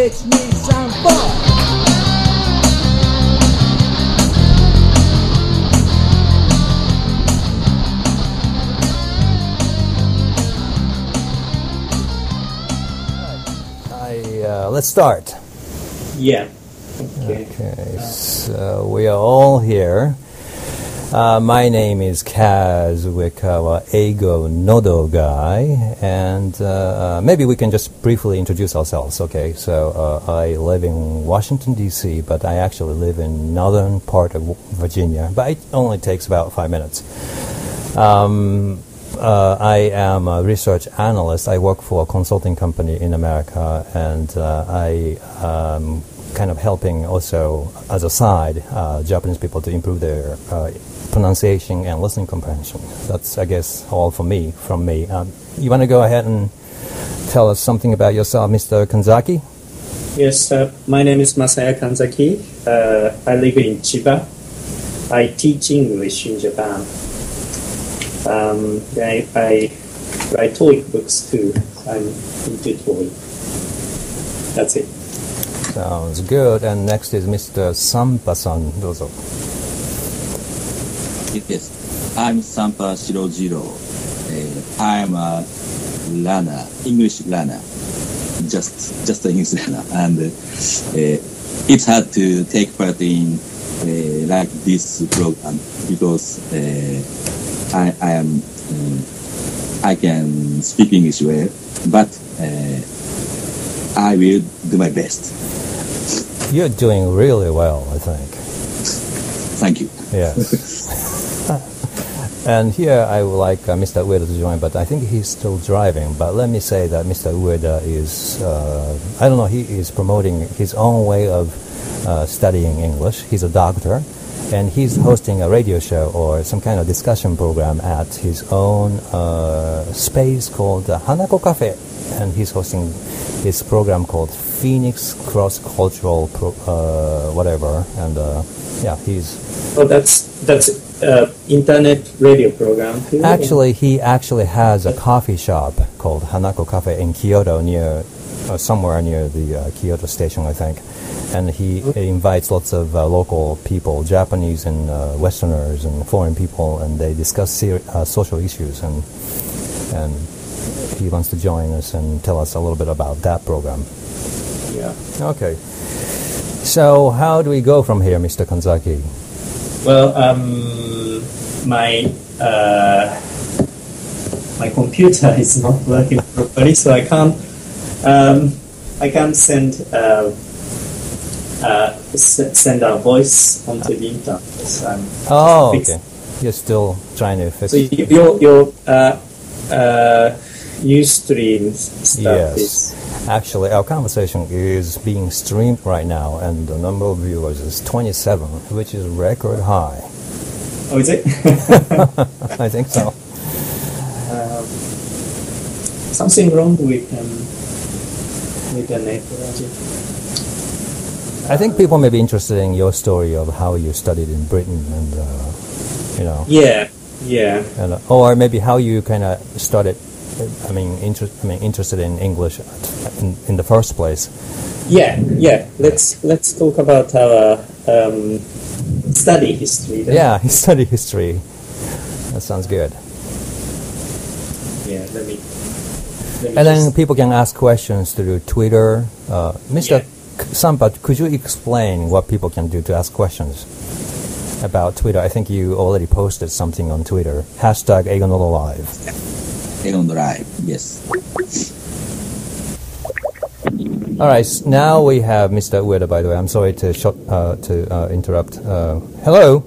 Let's start. Yeah. Okay, so we are all here. My name is Kazuikawa Nodo guy, and maybe we can just briefly introduce ourselves. Okay, so I live in Washington, D.C., but I actually live in northern part of Virginia, but it only takes about 5 minutes. I am a research analyst. I work for a consulting company in America, and I am kind of helping also, as a side, Japanese people to improve their pronunciation and listening comprehension. That's, I guess, all from me. You want to go ahead and tell us something about yourself, Mr. Kanzaki? Yes, my name is Masaya Kanzaki. I live in Chiba. I teach English in Japan. I write TOEIC books too. I'm into TOEIC. That's it. Sounds good. And next is Mr. Sampa-san. Dozo. Yes, I'm Sampa Shirojiro. I'm a learner, English learner, just an English learner, and it's hard to take part in like this program because I can speak English well, but I will do my best. You're doing really well, I think. Thank you. Yes. And here I would like Mr. Ueda to join, but I think he's still driving. But let me say that Mr. Ueda is, I don't know, he is promoting his own way of studying English. He's a doctor, and he's hosting a radio show or some kind of discussion program at his own space called Hanako Cafe. And he's hosting his program called Phoenix Cross Cultural whatever. And yeah, he's... Oh, that's internet radio program too? Actually, he actually has a coffee shop called Hanako Cafe in Kyoto, near somewhere near the Kyoto station, I think. And he invites lots of local people, Japanese and Westerners and foreign people, and they discuss social issues. And he wants to join us and tell us a little bit about that program. Yeah. Okay. So how do we go from here, Mr. Kanzaki? Well, my computer is not working properly, so I can't send our voice onto the internet. So okay. You're still trying to fix it. So your Ustream stuff is... Actually, our conversation is being streamed right now, and the number of viewers is 27, which is record high. Oh, is it? I think so. Something wrong with the net. I think people may be interested in your story of how you studied in Britain, and Yeah. And, or maybe how you kind of started. Interested in English in the first place. Yeah. Let's talk about our study history. Yeah, study history. That sounds good. Yeah, let me and then people can ask questions through Twitter. Mr. Sampa, could you explain what people can do to ask questions about Twitter? I think you already posted something on Twitter. Hashtag Eigo Nodo Live. On the live, yes. All right, now we have Mr. Ueda, by the way. I'm sorry to interrupt. Hello?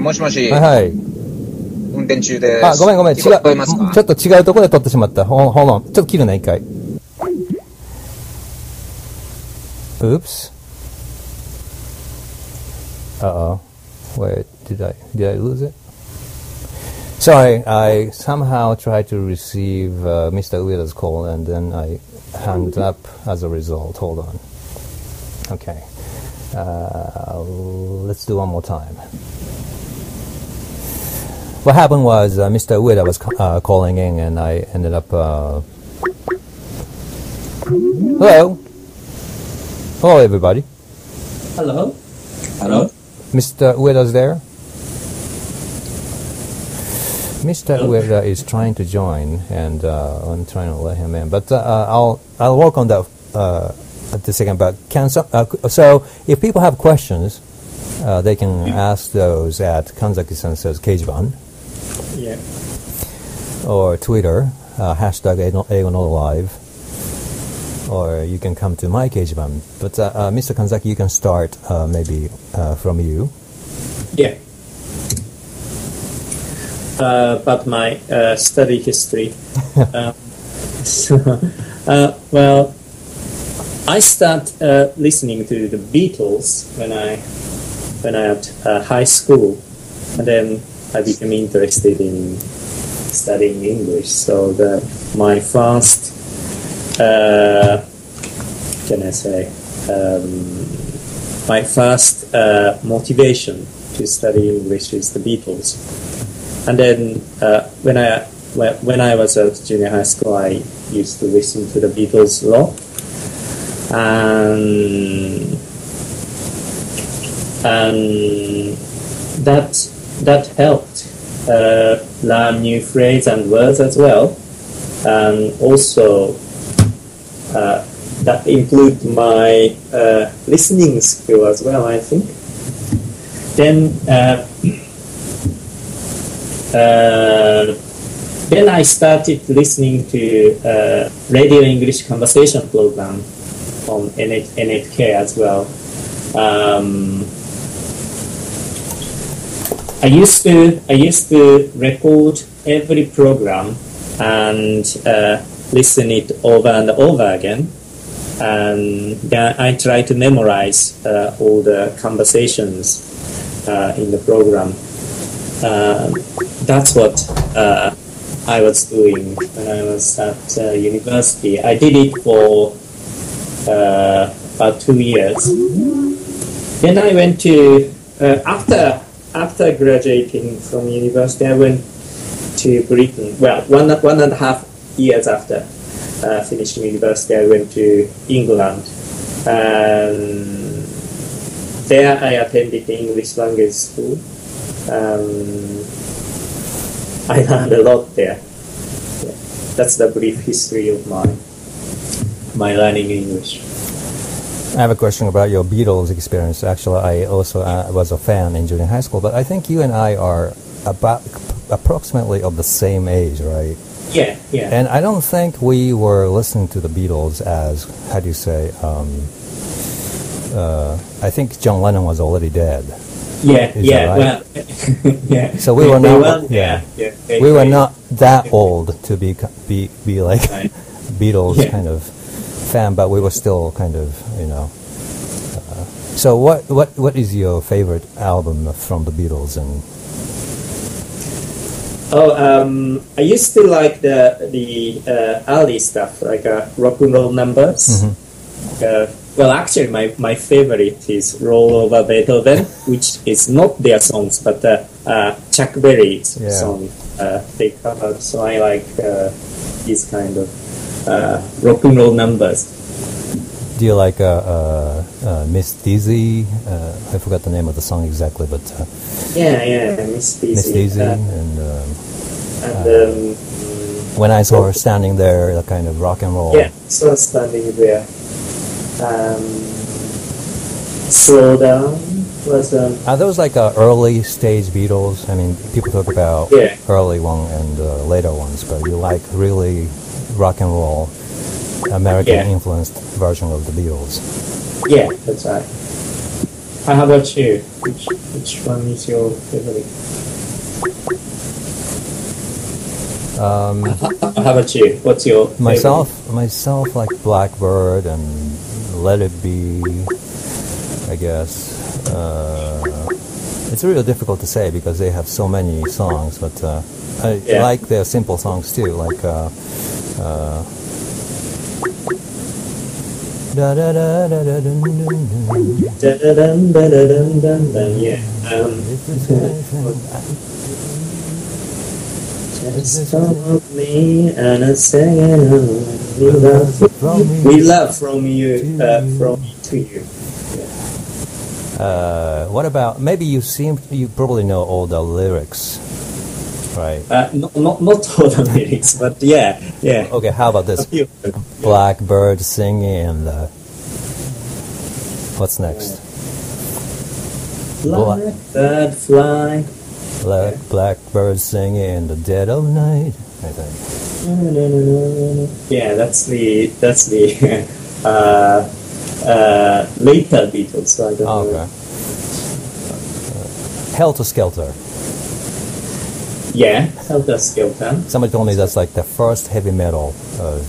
もしもし。はい。運転中です。ごめん。違う。ちょ聞こえますか？ちょっと違うところで撮ってしまった。Hold on. ちょっと切るね、一回。Oops. Uh-oh. Wait, did I lose it? Sorry, I somehow tried to receive Mr. Ueda's call, and then I hung up as a result. Hold on. Okay. Let's do one more time. What happened was Mr. Ueda was calling in, and I ended up Hello. Hello, everybody. Hello. Hello? Mr. Ueda's there. Mr. Ueda is trying to join, and I'm trying to let him in. But I'll work on that at the second. But so if people have questions, they can ask those at Kanzaki Sensei's Keijiban. Yeah. Or Twitter, hashtag Eigo no Live. Or you can come to my Keijiban. But Mr. Kanzaki, you can start maybe from you. Yeah. About my study history. Well, I start listening to the Beatles when I at high school, and then I became interested in studying English. So my first, my first motivation to study English is the Beatles. And then when I was at junior high school, I used to listen to the Beatles a lot, and that helped learn new phrases and words as well, and also that improved my listening skill as well, I think. Then I started listening to radio English conversation program on NHK as well. I used to record every program and listen it over and over again, and then I try to memorize all the conversations in the program. That's what I was doing when I was at university. I did it for about 2 years. Then I went to after graduating from university, I went to Britain. Well, one and a half years after finishing university, I went to England, and there I attended the English language school. I learned a lot there. Yeah. That's the brief history of my learning English. I have a question about your Beatles experience. Actually, I also was a fan in junior high school, but I think you and I are about approximately of the same age, right? Yeah, yeah. And I don't think we were listening to the Beatles as, how do you say, I think John Lennon was already dead. Yeah, Is yeah, that right? well, yeah. So we were not, we were they- not that old to be like Right. Beatles Yeah. kind of fan, but we were still kind of, So what is your favorite album from the Beatles? And I used to like the early stuff, like rock and roll numbers. Well, actually, my favorite is Roll Over Beethoven, which is not their songs, but Chuck Berry's song they covered. So I like these kind of rock and roll numbers. do you like Miss Daisy? I forgot the name of the song exactly, but Yeah, Miss Daisy. Miss Daisy And When I Saw Her Standing There, the kind of rock and roll. yeah, so standing there. Slow Down was Are those like early stage Beatles? I mean, people talk about Yeah. early one and later ones, but you like really rock and roll, American influenced version of the Beatles. yeah, that's right. How about you? Which one is your favorite? How about you? What's your Myself like Blackbird and Let It Be, I guess. It's really difficult to say because they have so many songs, but I like their simple songs too, like da da da da da dun dun dun. Yeah. Stop me and a second. We love from you, from me to you. What about, maybe you probably know all the lyrics, right? Not all the lyrics, but yeah. Okay, how about this? Blackbird singing and what's next? Blackbird fly. Blackbird singing in the dead of night, I think. Yeah, that's the later Beatles. So I don't know. Okay. Helter Skelter. Yeah, Helter Skelter. Somebody told me that's like the first heavy metal of,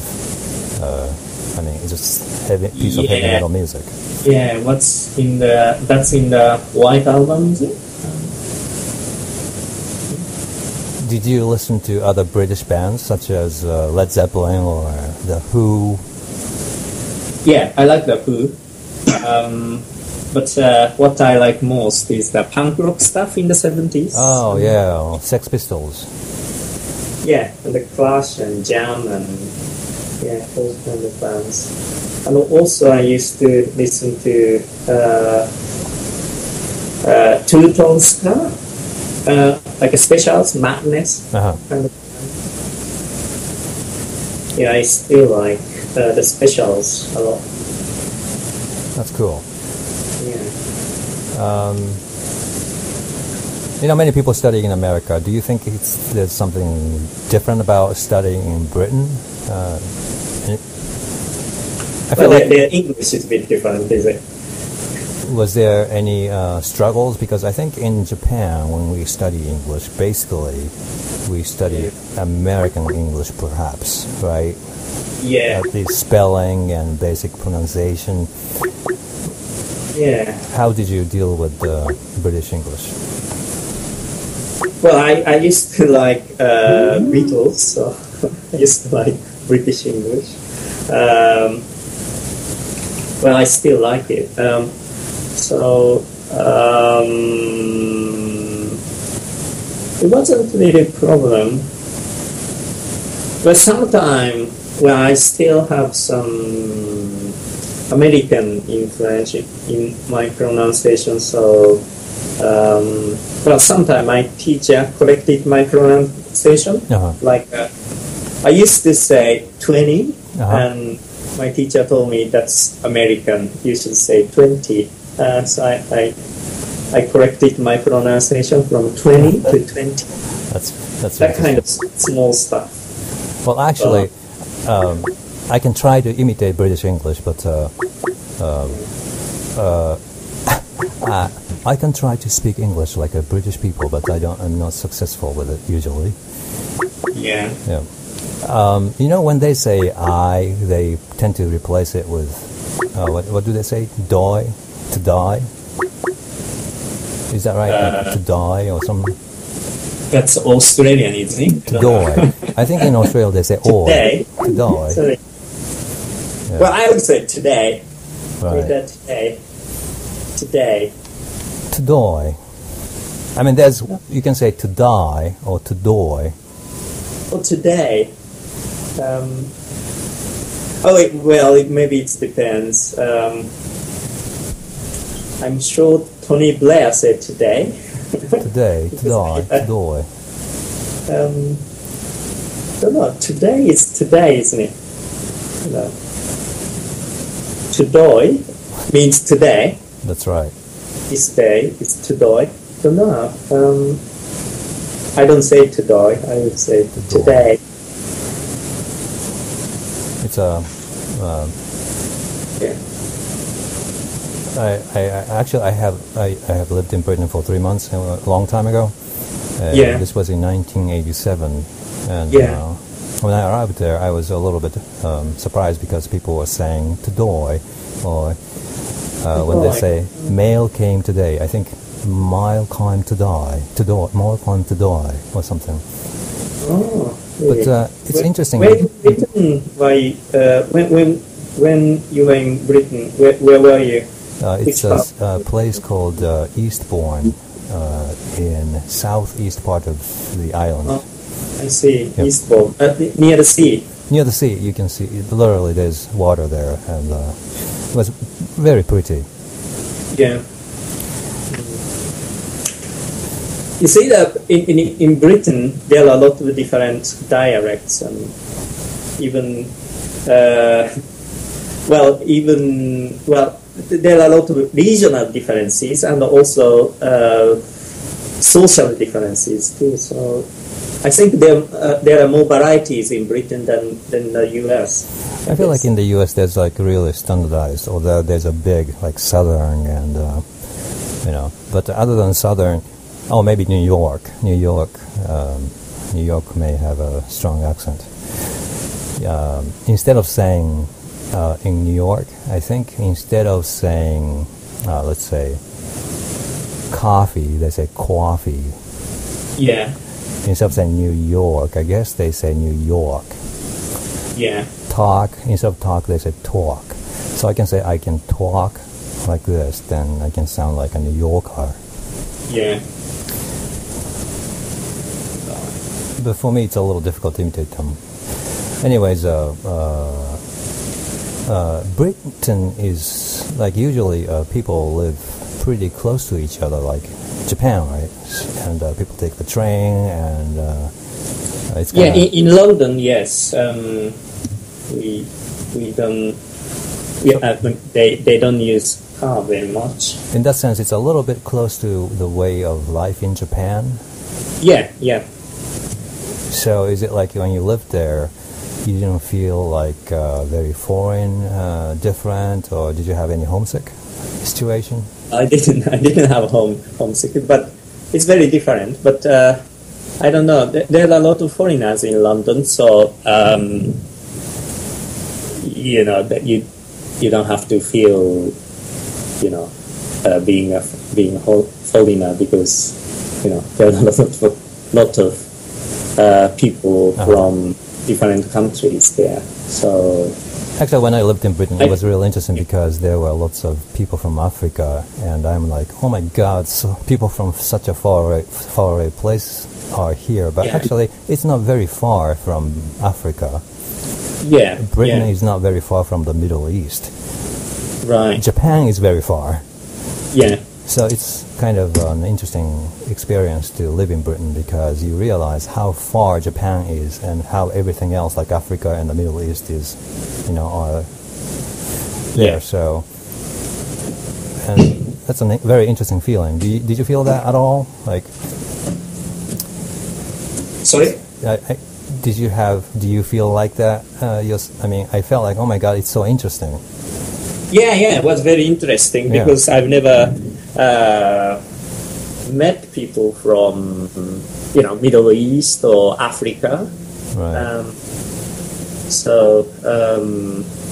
it's just piece of heavy metal music. Yeah, that's in the White Album, is it? Did you listen to other British bands such as Led Zeppelin or The Who? Yeah, I like The Who. But what I like most is the punk rock stuff in the 70s. Oh, yeah, Sex Pistols. Yeah, and the Clash and Jam and those kind of bands. And also I used to listen to Two Tone Ska. Like a Specials, Madness kind of. Yeah, I still like the Specials a lot. That's cool. Yeah. Many people studying in America. Do you think there's something different about studying in Britain? I feel like the English is a bit different, is it? Was there any struggles? Because I think in Japan, when we study English, basically we study American English, perhaps, right? Yeah. At least spelling and basic pronunciation. Yeah. How did you deal with British English? Well, I used to like Beatles, so I used to like British English. Well, I still like it. So it wasn't really a problem. But sometimes, I still have some American influence in my pronunciation. So, sometimes my teacher corrected my pronunciation. Like I used to say 20, and my teacher told me that's American. You should say 20. So I corrected my pronunciation from 20 to 20. That's that kind of small stuff. Well, actually, I can try to imitate British English, but I can try to speak English like a British people, but I'm not successful with it usually. Yeah. Yeah. When they say I, they tend to replace it with what do they say? Die, to die. Is that right? To die or something? That's Australian, isn't it? To die. I think in Australia they say today. To die. Sorry. Yeah. Well, I would say today. Right. Today. To die. I mean, you can say to die or to die. Or today. Maybe it depends. I'm sure Tony Blair said today. Today, to die, to die. Don't know. Today is today, isn't it? No. To die means today. That's right. This day is to die. Don't know. I don't say to die. I would say today. It's a. Yeah. I have lived in Britain for 3 months a long time ago. This was in 1987, and when I arrived there, I was a little bit surprised because people were saying to die, or when they say mail came today, I think mile climb to die, mile climb to die, or something. Oh, really? But it's interesting. When you were in Britain, where were you? It's a place called Eastbourne in southeast part of the island. I see. Yeah. Eastbourne, near the sea. Near the sea, you can see, literally there's water there, and it was very pretty. Yeah. You see that in Britain there are a lot of different dialects, and even there are a lot of regional differences and also social differences too. So I think there are more varieties in Britain than the US. I feel like in the US there's like really standardized, although there's a big like Southern and but other than Southern, maybe New York may have a strong accent. Instead of saying in New York, I think instead of saying let's say coffee, they say coffee. Yeah. Instead of saying New York, I guess they say New York. Yeah. Talk, instead of talk, they say talk. So I can say I can talk like this, then I can sound like a New Yorker. Yeah. But for me, it's a little difficult to imitate them. Anyways, Britain is like usually people live pretty close to each other, like Japan, right? And people take the train, and it's kinda... in London, yes. We don't. They don't use car very much. In that sense, it's a little bit close to the way of life in Japan. Yeah. So is it like when you lived there, you didn't feel like very foreign, different, or did you have any homesick situation? I didn't have homesick, but it's very different. But I don't know. There are a lot of foreigners in London, so that you don't have to feel being a foreigner, because there are a lot of people from different countries there. So actually, when I lived in Britain, it was really interesting because there were lots of people from Africa, and I'm like, oh my God, so people from such a far away place are here. But actually, it's not very far from Africa. Yeah, Britain is not very far from the Middle East. Right. Japan is very far. Yeah. So it's kind of an interesting experience to live in Britain, because you realize how far Japan is and how everything else, like Africa and the Middle East, is, are there. Yeah. So, and that's a very interesting feeling. Did you feel that at all? Like, sorry. Do you feel like that? I felt like, oh my God, it's so interesting. Yeah, it was very interesting because I've never met people from, Middle East or Africa. Right. So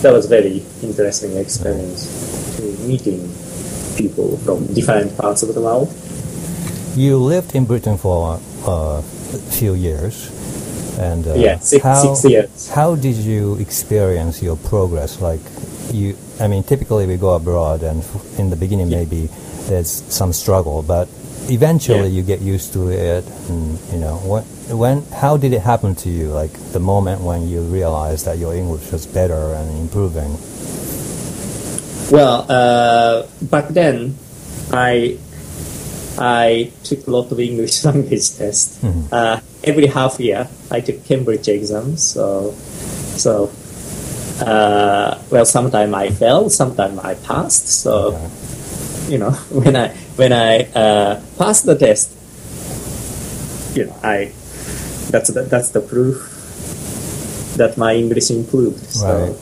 that was very interesting experience, to meeting people from different parts of the world. You lived in Britain for a few years. And 6 years. How did you experience your progress? Like, typically we go abroad, and in the beginning maybe there's some struggle, but eventually you get used to it. And how did it happen to you? Like the moment when you realized that your English was better and improving. Well, back then I took a lot of English language tests. Mm-hmm. Every half year, I took Cambridge exams. So sometimes I failed, sometimes I passed. So, when I passed the test, that's the proof that my English improved. So,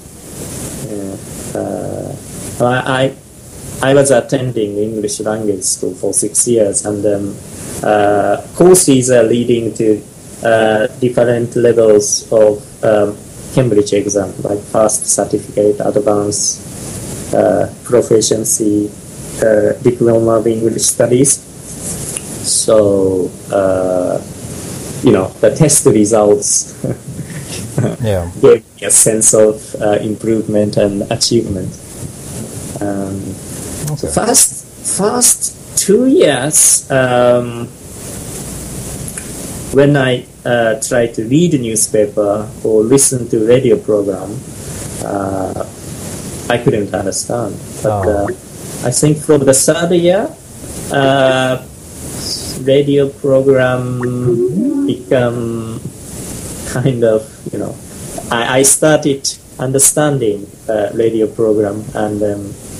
right. I was attending English language school for 6 years, and then courses are leading to different levels of Cambridge exam, like first certificate, advanced, proficiency, diploma of English studies. So, the test results gave me a sense of improvement and achievement. Okay. First 2 years, when I try to read a newspaper or listen to radio program, I couldn't understand. But I think for the third year, radio program become kind of, I started understanding radio program, and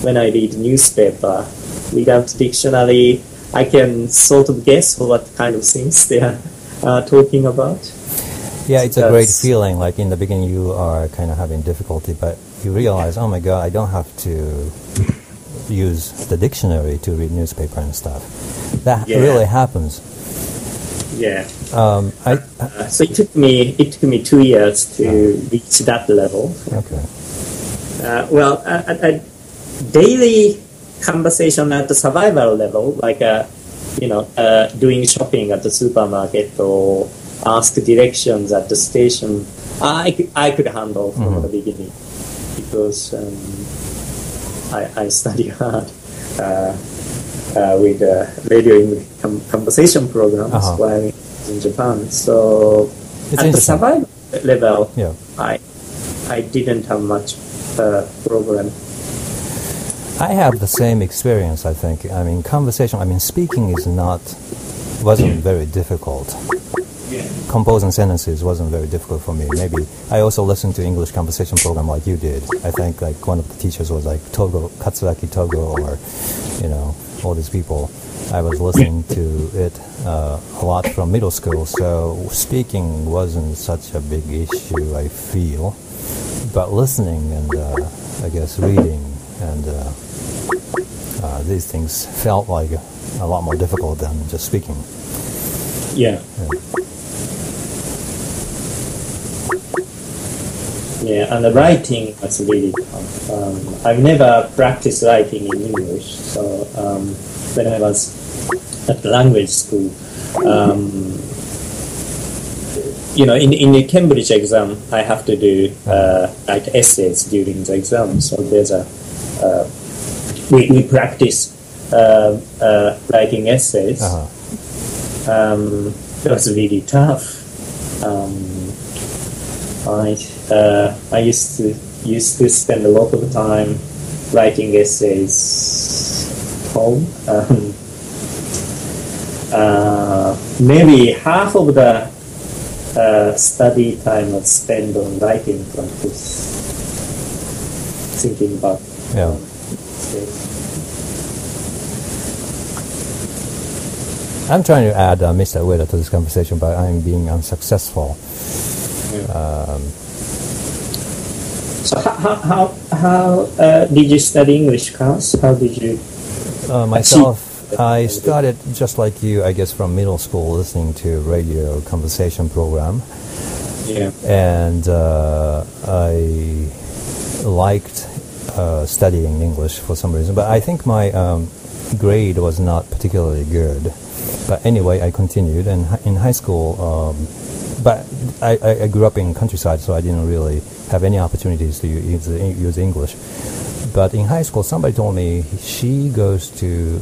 when I read newspaper without dictionary, I can sort of guess what kind of things they are talking about. Yeah, it's a great feeling. Like in the beginning, you are kind of having difficulty, but you realize, oh my God, I don't have to use the dictionary to read newspaper and stuff. That really happens. Yeah. So it took me 2 years to reach that level. Okay. A daily conversation at the survival level, like doing shopping at the supermarket or ask directions at the station, I could handle from the beginning because I study hard with radio English conversation programs while I was in Japan. So it's at the survival level, I didn't have much problem. I have the same experience, I think. I mean, speaking wasn't very difficult. Composing sentences wasn't very difficult for me. Maybe I also listened to English conversation program like you did. I think like one of the teachers was like Katsuaki Togo, or all these people. I was listening to it a lot from middle school, so speaking wasn't such a big issue, I feel. But listening and I guess reading and these things felt like a lot more difficult than just speaking. Yeah, and the writing was really tough. I've never practiced writing in English, so when I was at the language school, in the Cambridge exam, I have to do write essays during the exam. So there's we practice writing essays. It was really tough. I used to spend a lot of time writing essays at home. Maybe half of the study time was spent on writing practice, thinking about essays. I'm trying to add Mr. Ueda to this conversation, but I'm being unsuccessful. So how did you study English class? How did you? Myself, I started just like you, I guess, from middle school, listening to radio conversation program. Yeah. And I liked studying English for some reason, but I think my grade was not particularly good. But anyway, I continued, and in high school, but I grew up in countryside, so I didn't really have any opportunities to use English. But in high school, somebody told me she goes to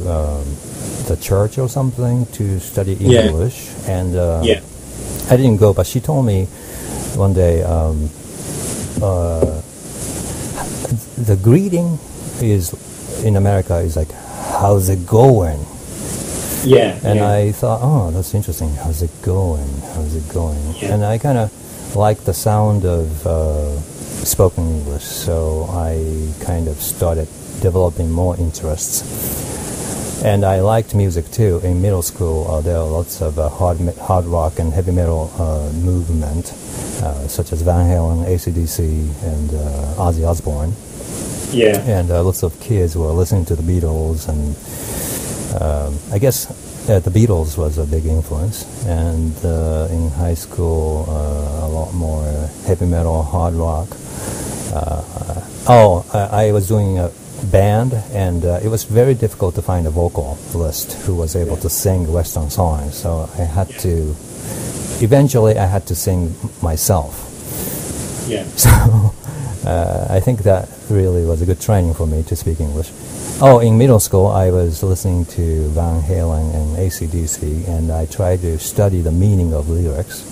the church or something to study English, and I didn't go, but she told me one day the greeting is in America is like, how's it going? And I thought, oh, that's interesting. How's it going? How's it going? And I kind of like the sound of spoken English, so I kind of started developing more interests. And I liked music too. In middle school, there are lots of hard rock and heavy metal movement, such as Van Halen, AC/DC, and Ozzy Osbourne. And lots of kids were listening to the Beatles, and I guess the Beatles was a big influence. And in high school, a lot more heavy metal, hard rock. I was doing a band, and it was very difficult to find a vocalist who was able to sing Western songs. So I had to, eventually I had to sing myself. So I think that really was a good training for me to speak English. Oh, in middle school, I was listening to Van Halen and AC/DC, and I tried to study the meaning of lyrics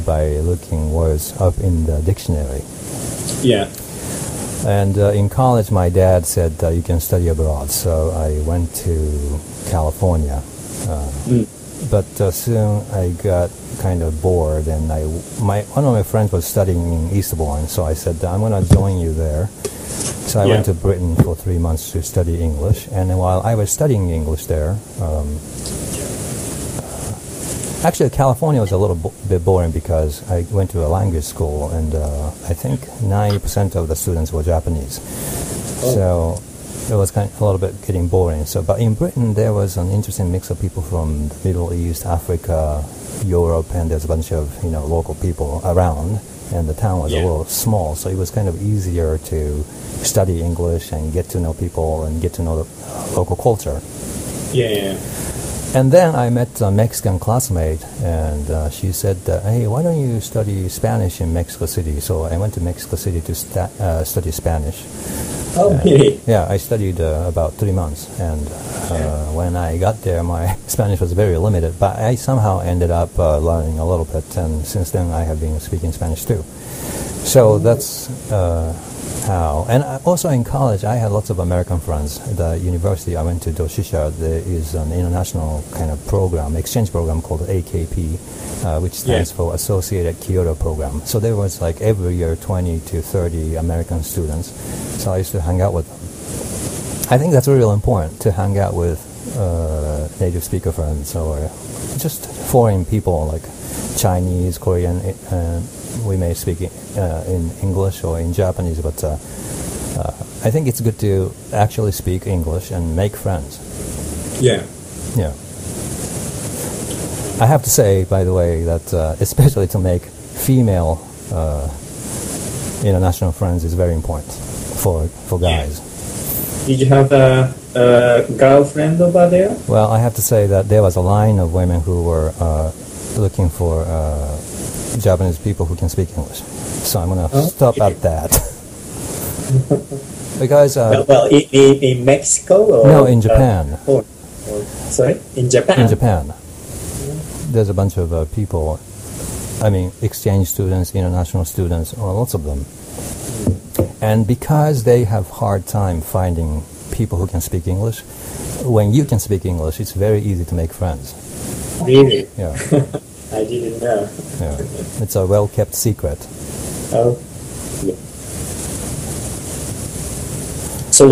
by looking words up in the dictionary. Yeah. And in college, my dad said you can study abroad, so I went to California. But soon I got kind of bored, and one of my friends was studying in Eastbourne, so I said, I'm going to join you there. So I went to Britain for 3 months to study English, and while I was studying English there, actually California was a little bit boring because I went to a language school, and I think 90% of the students were Japanese. So it was kind of a little bit getting boring. But in Britain there was an interesting mix of people from the Middle East, Africa, Europe, and there's a bunch of local people around. And the town was a little small, so it was kind of easier to study English and get to know people and get to know the local culture. Yeah. And then I met a Mexican classmate, and she said, hey, why don't you study Spanish in Mexico City? So I went to Mexico City to study Spanish. Oh, really? Yeah, I studied about 3 months, and when I got there, my Spanish was very limited, but I somehow ended up learning a little bit, and since then I have been speaking Spanish too. So that's how. And also in college, I had lots of American friends. The university I went to, Doshisha, there is an international kind of program, exchange program called AKP, which stands for Associated Kyoto Program. So there was like every year 20 to 30 American students. So I used to hang out with them. I think that's really important, to hang out with native speaker friends or just foreign people like Chinese, Korean. We may speak in English or in Japanese, but I think it's good to actually speak English and make friends. Yeah. I have to say, by the way, that especially to make female international friends is very important for guys. Did you have a girlfriend over there? Well, I have to say that there was a line of women who were looking for Japanese people who can speak English. So I'm going to stop at that. Because in Mexico? Or, no, in Japan. Sorry? In Japan? In Japan. There's a bunch of people, exchange students, international students, lots of them. And because they have hard time finding people who can speak English, when you can speak English, it's very easy to make friends. Really? Yeah. I didn't know. Yeah. It's a well-kept secret. Oh, yeah. So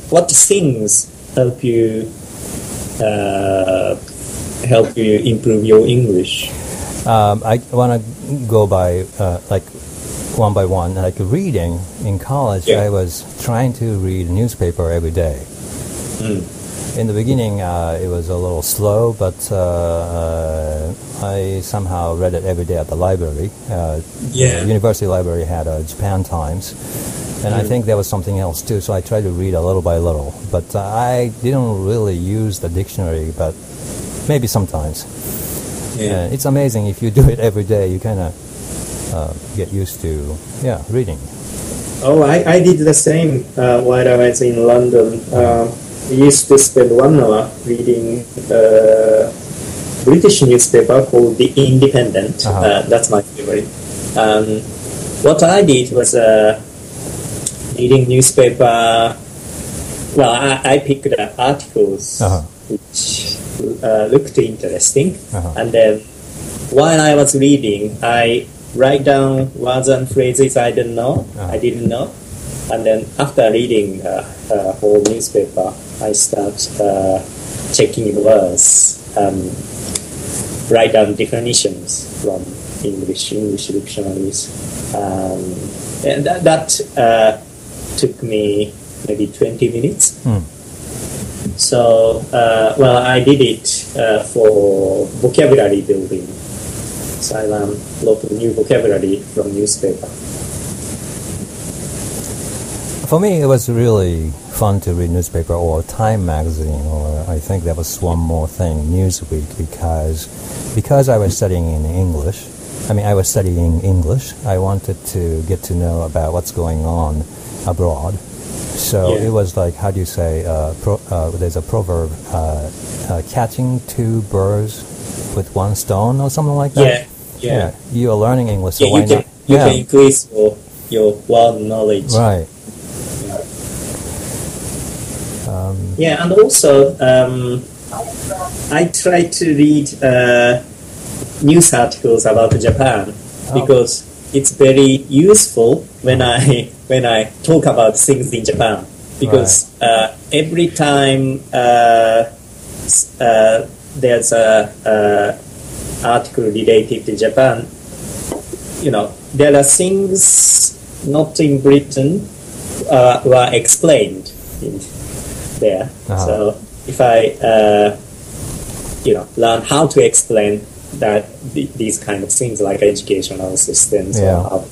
what things help you improve your English? I want to go by one by one. Like reading in college, I was trying to read a newspaper every day. In the beginning, it was a little slow, but I somehow read it every day at the library. The university library had a Japan Times, and I think there was something else too, so I tried to read a little by little. But I didn't really use the dictionary, but maybe sometimes. It's amazing if you do it every day, you kind of get used to reading. Oh, I did the same while I was in London. We used to spend 1 hour reading British newspaper called The Independent. That's my favorite. What I did was reading newspaper. Well, I picked up articles which looked interesting, and then while I was reading, I write down words and phrases I didn't know, and then after reading a whole newspaper, I start checking words and write down definitions from English dictionaries, and that took me maybe 20 minutes. So, I did it for vocabulary building. So I learned a lot of new vocabulary from newspaper. For me, it was really fun to read newspaper or Time magazine, or I think there was one more thing, Newsweek, because I was studying in English. I mean, I was studying English. I wanted to get to know about what's going on abroad. So it was like, how do you say, there's a proverb, catching two birds with one stone or something like that? Yeah. You are learning English, so why not? You can increase your world knowledge. Right. And also, I try to read news articles about Japan because it's very useful when I talk about things in Japan. Because every time there's a article related to Japan, there are things not in Britain were explained in there. So if I learn how to explain that these kind of things like educational systems or how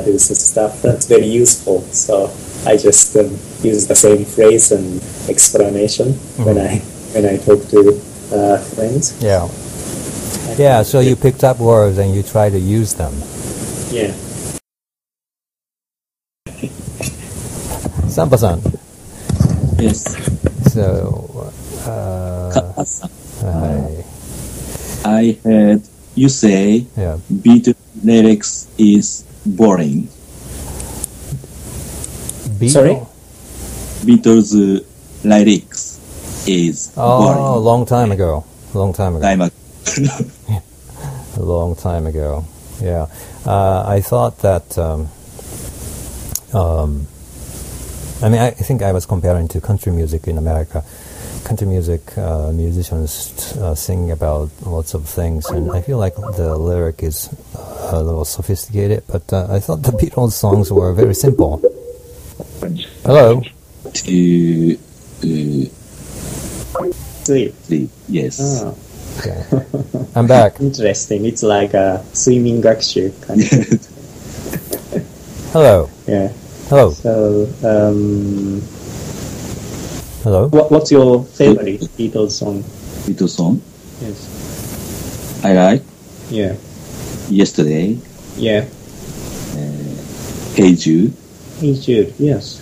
do this stuff, that's very useful. So I just use the same phrase and explanation when I talk to friends. Yeah, so you picked up words and you try to use them. Yeah. Sampa-san. Yes. So, I heard you say Beatles lyrics is boring. Sorry? Beatles lyrics is boring. Oh, a long time ago. A long time ago. Yeah. I thought that, I think I was comparing to country music in America. Country music, musicians sing about lots of things, and I feel like the lyric is a little sophisticated, but I thought the Beatles songs were very simple. Hello? Sleep. Yes. Oh. Okay. I'm back. Interesting. It's like a swimming gakushu kind of. Hello. Yeah. Hello. So, hello. What's your favorite Beatles song? Beatles song? Yes. I like. Yeah. Yesterday. Yeah. Hey Jude. Hey Jude. Yes.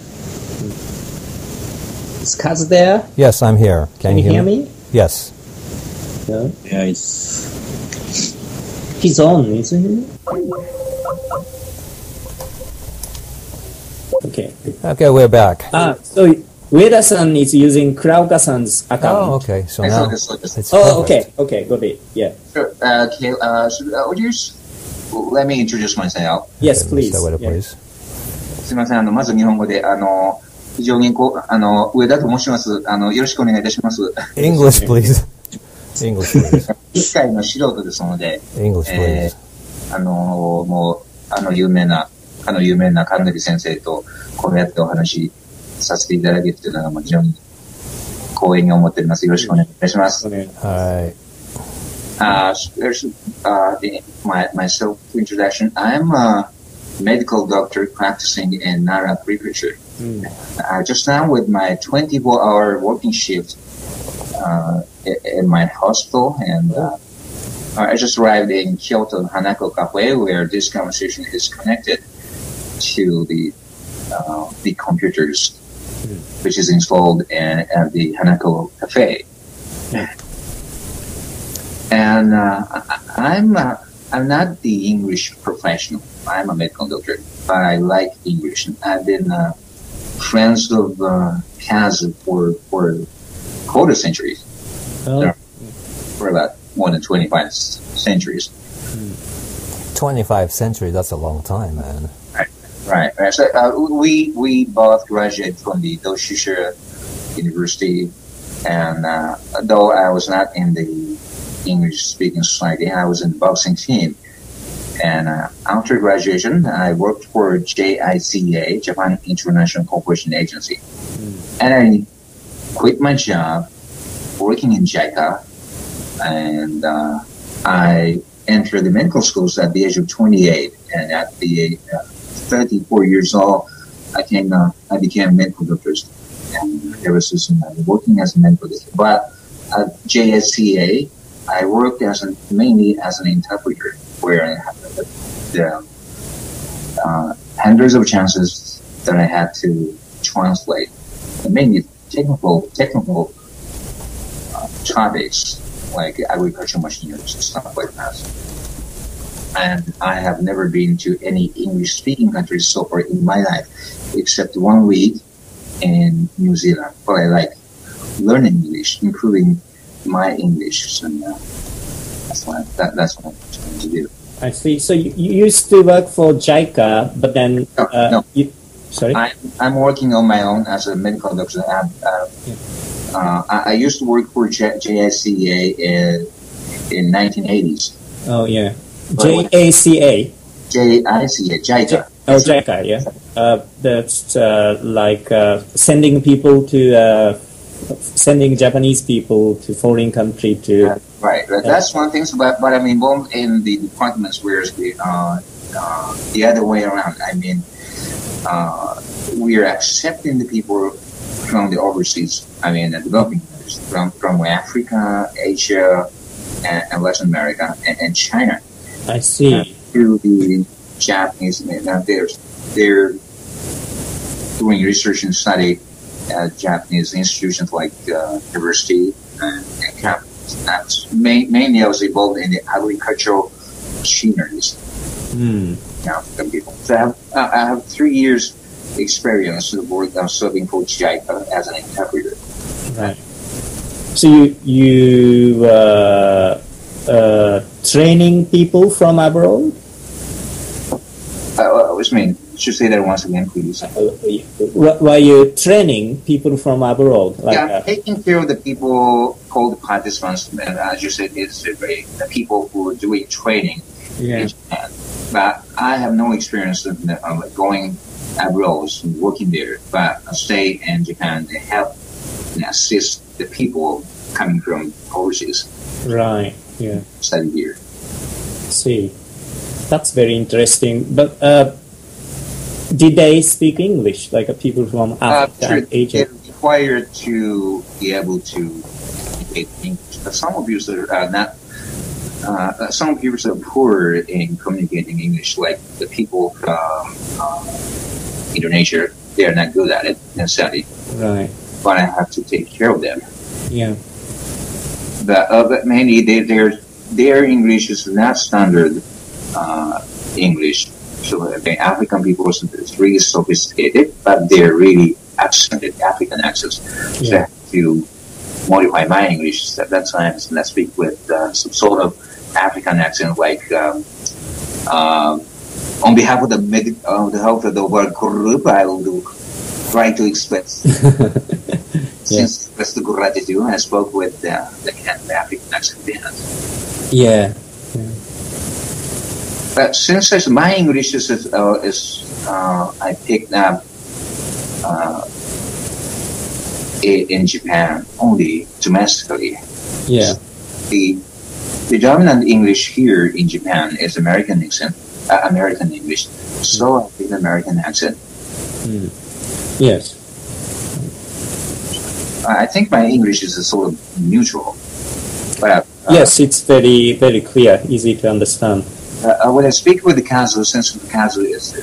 Is Kaz there? Yes, I'm here. Can you hear me? Yes. No? Yeah, it's... He's on, isn't he? Okay, we're back. So Ueda-san is using Kuraoka-san's account. Oh, okay. So now it's okay, got it. Yeah. Sure. Would you let me introduce myself? Yes, please. Please. すみません。まず日本語で、非常に上田と申します。よろしくお願いいたします。English, please. English, please. 一回の素人ですので、English, please. もう、有名な神崎先生とこうやってお話しさせていただけるというのが非常に光栄に思っております。よろしくお願いいたします。はい。My self-introduction. I'm a medical doctor practicing in Nara Prefecture. Just now with my 24-hour working shift in my hospital, and I just arrived in Kyoto Hanako Cafe, where this conversation is connected to the computers, which is installed at the Hanako Cafe. And I'm not the English professional. I'm a medical doctor, but I like English. I've been friends of Kaz for quarter centuries. For about more than 25 centuries. 25 centuries, that's a long time, man. Right. So we both graduated from the Doshisha University, and though I was not in the English-speaking society, I was in the boxing team. And after graduation, I worked for JICA, Japan International Cooperation Agency. And I quit my job working in JICA, and I entered the medical schools at the age of 28. And at the age 34 years old, I became a medical doctor. And ever since I'm working as a medical doctor. But at JSCA, I worked mainly as an interpreter. where there are hundreds of chances that I had to translate, mainly technical topics like agricultural machinery and stuff like that. And I have never been to any English-speaking country so far in my life, except 1 week in New Zealand. But I like learning English, improving my English, and that's what I'm trying to do. I see. So you used to work for JICA, but then no. Sorry, I'm working on my own as a medical doctor. I used to work for JICA in 1980s. Oh yeah, JACA. JICA. Oh, JICA. Yeah. That's like sending Japanese people to foreign country to. Right. That's one thing. But I'm involved in the departments where the other way around. I mean, we are accepting the people from the overseas. I mean, the developing countries from Africa, Asia, and Latin America, and China. I see. To the Japanese, now they're doing research and study at Japanese institutions like university and campus. That's mainly I was involved in the agricultural machineries. African people. So I have 3 years experience of work of serving for JICA as an interpreter. Right. So you training people from abroad? Which mean, should say that once again, please. Were you training people from abroad? Taking care of the people called participants, and as you said, it's the people who are doing training in Japan. But I have no experience of going abroad and working there. But I stay in Japan to help and assist the people coming from overseas. Right. Yeah. Study here. See, that's very interesting. But did they speak English, like people from Africa and Asia? They're required to be able to speak English. But some of you are not. Some people are poor in communicating English, like the people from Indonesia. They are not good at it necessarily. Right. But I have to take care of them. Yeah. But mainly their English is not standard English. So the African people is really sophisticated, but they're really accented African accents. So I have to modify my English. That's why I speak with some sort of African accent, like on behalf of the world group, I will try to express express the gratitude. I spoke with the African accent behind. Yeah. But since my English is I picked up in Japan only domestically. Yeah. The dominant English here in Japan is American accent, American English. So I picked American accent. Yes. I think my English is a sort of neutral. But, yes, it's very, very clear, easy to understand. When I speak with the Kazu, since the Kazu is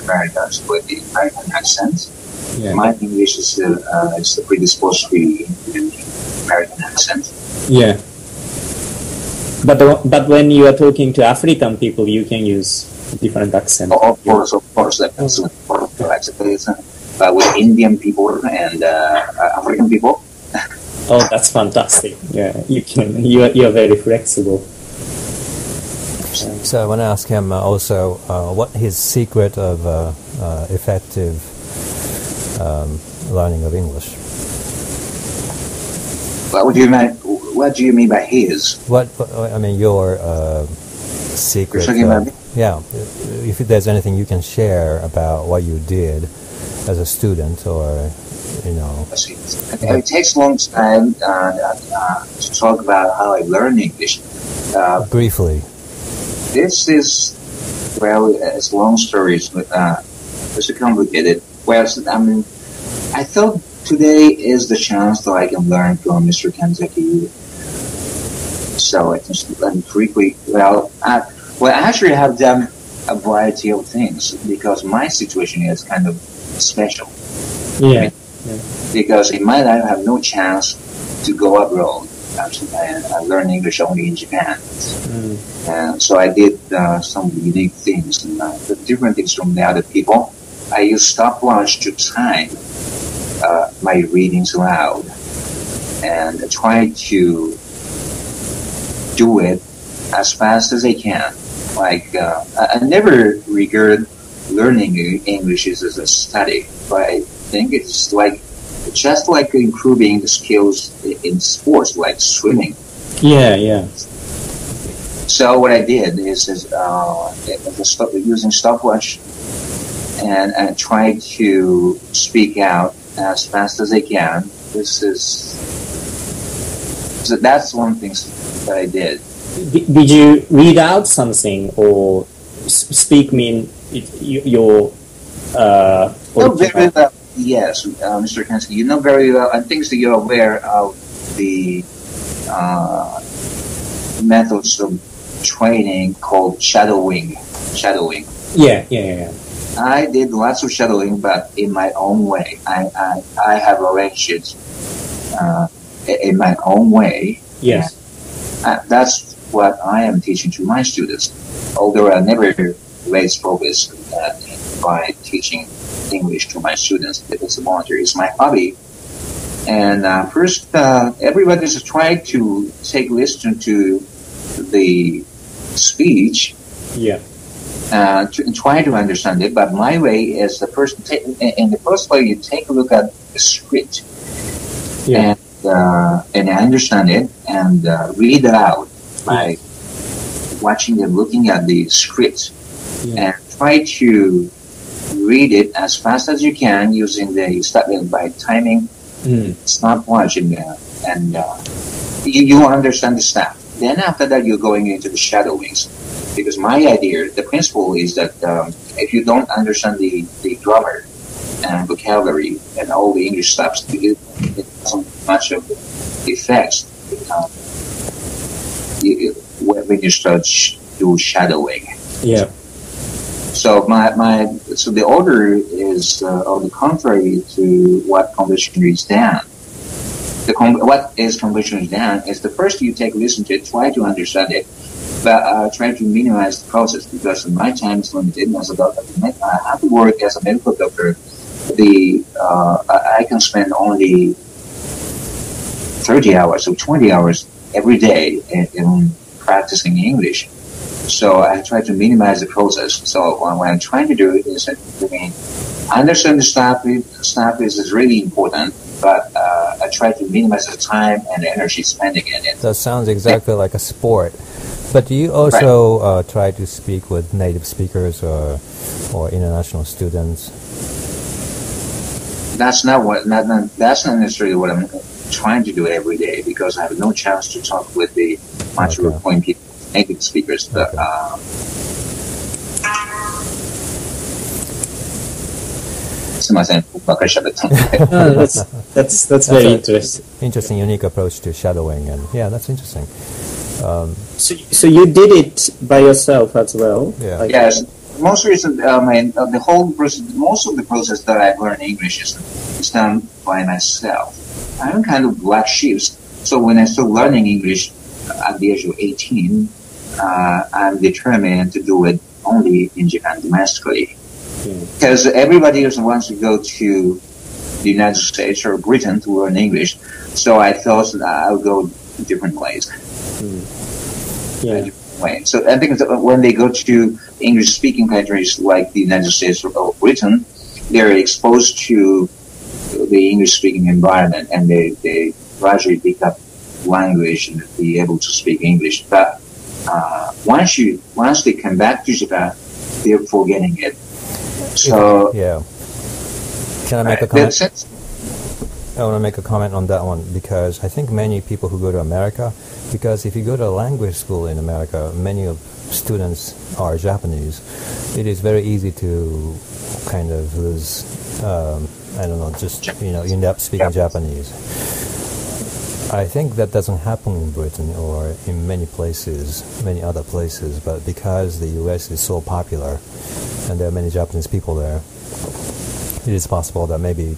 American, with the American accent, my English is predisposed to the American accent. Yeah. But when you are talking to African people, you can use different accent. Of course, that's with Indian people and African people. Oh, that's fantastic! Yeah, you are very flexible. So I want to ask him also what his secret of effective learning of English. What do you mean by his? What I mean, your secret. You're talking about me? Yeah, if there's anything you can share about what you did as a student, or it takes a long time to talk about how I learned English. Briefly. This is, it's a long story. It's complicated. Well, I thought today is the chance that I can learn from Mr. Kanzaki. So I just let me quickly. Well, actually, I have done a variety of things because my situation is kind of special. Yeah. Because in my life, I have no chance to go abroad. I learned English only in Japan. And so I did some unique things, different things from the other people. I used stopwatch to time my readings aloud and try to do it as fast as I can. Like, I never regard learning English as a study, but I think it's just like improving the skills in sports, like swimming. Yeah. So what I did is using stopwatch, and I tried to speak out as fast as I can. So that's one thing that I did. Did you read out something or speak your very well, yes, Mr. Kansky, you know very well, I think that you're aware of the methods of training called shadowing. Yeah. I did lots of shadowing, but in my own way. I have arranged it in my own way. Yes. That's what I am teaching to my students. Although I never raise focus by teaching English to my students. It's a volunteer. It's my hobby. And first, everybody's trying to listen to the speech. Yeah. Try to understand it, but my way is in the first place you take a look at the script, and understand it and read it out by watching and looking at the script, and try to read it as fast as you can using by timing stopwatch in there, and you understand the stuff. Then after that, you're going into the shadowings. Because my idea, the principle is that if you don't understand the grammar and vocabulary and all the English stuff, it doesn't much of effects when you start do shadowing. Yeah. So so the order is on the contrary to what conventionally is done. What is conventionally done is the first you listen to it, try to understand it, but try to minimize the process because my time is limited. As a doctor, I have to work as a medical doctor. I can spend only 30 hours or 20 hours every day in practicing English. So I try to minimize the process. So what I'm trying to do is understand the stuff is really important, but I try to minimize the time and energy spending in it. That sounds exactly like a sport. But do you also try to speak with native speakers or international students? That's not necessarily what I'm trying to do every day because I have no chance to talk with the mature point people, native speakers. But, that's very interesting. Interesting, unique approach to shadowing, and that's interesting. So you did it by yourself as well? Yeah. Yes. Most recent, the whole process, most of the process that I've learned English is done by myself. I'm kind of black sheep. So when I started learning English at the age of 18, I'm determined to do it only in Japan domestically. Because everybody else wants to go to the United States or Britain to learn English. So I thought that I'll go different ways. So I think that when they go to English-speaking countries like the United States or Britain, they're exposed to the English-speaking environment, and they gradually pick up language and be able to speak English. But once they come back to Japan, they're forgetting it. So can I make a comment? I want to make a comment on that one because I think many people who go to America, because if you go to a language school in America, many of students are Japanese. It is very easy to kind of lose, you end up speaking Japanese. I think that doesn't happen in Britain or in many places, many other places, but because the US is so popular and there are many Japanese people there, it is possible that maybe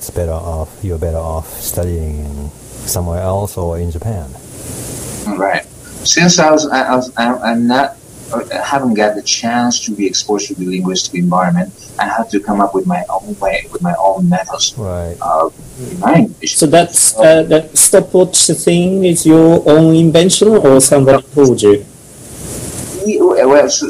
you're better off studying in somewhere else or in Japan. Right. Since I haven't got the chance to be exposed to the linguistic environment, I have to come up with my own way, with my own methods. Right. So that's that stopwatch thing is your own invention or somebody told you? Well, so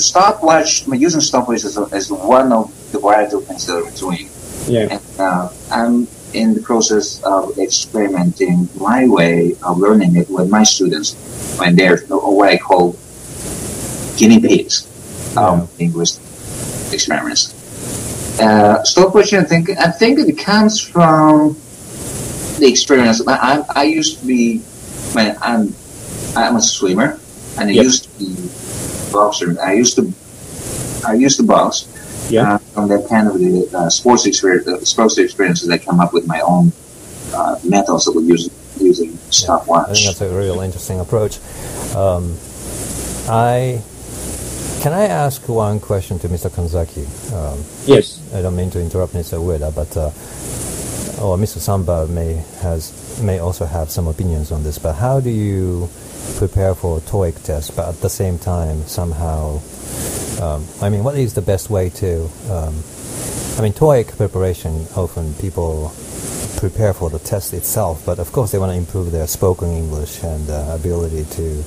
using stopwatch is one of the variety of things that I'm doing. Yeah. And I'm in the process of experimenting my way of learning it with my students when they're what I call guinea pigs linguistic experiments. Stopwatch, I think it comes from the experience. I used to be, I'm a swimmer, and I used to be boxer. I used to box. Yeah. From that kind of the sports experiences, I come up with my own methods of using stopwatch. I think that's a real interesting approach. Can I ask one question to Mr. Kanzaki? Yes. I don't mean to interrupt Mr. Ueda, but or Mr. Samba may also have some opinions on this. But how do you prepare for a TOEIC test, but at the same time somehow? What is the best way to? TOEIC preparation, often people prepare for the test itself, but of course they want to improve their spoken English and ability to